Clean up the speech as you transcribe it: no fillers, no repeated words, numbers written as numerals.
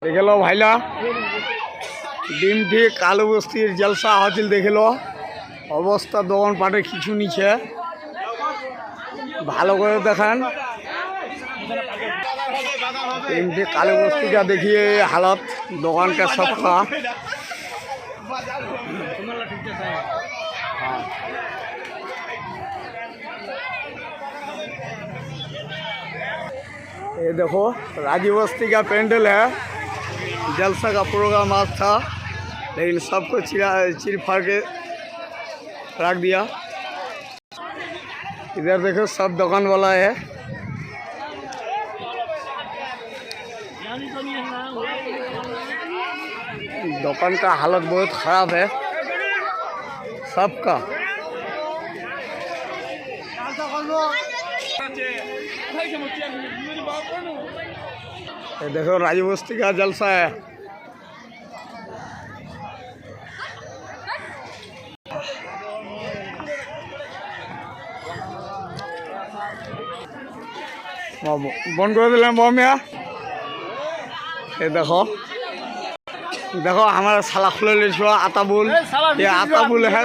দেখে লো ভাইলা ডিমটি কালো বস্তির জলসা হাজিল দেখে লো অবস্থা দোকান পাটে কিছু নিচ্ছে ভালো করে দেখান ডিমটি কালো বস্তিটা দেখিয়ে হালত দোকানটা সবকা ये देखो राजी बस्ती का पेंडल है जलसा का प्रोग्राम आज था लेकिन सबको चिर फाड़ के रख दिया। इधर देखो सब दुकान वाला है। दुकान का हालत बहुत ख़राब है सबका। ये देखो राजी बस्ती का जलसा है। बंद कर दिल बमिया। ये देखो देखो हमारा साला खुले आताबुल, ये आताबुल है।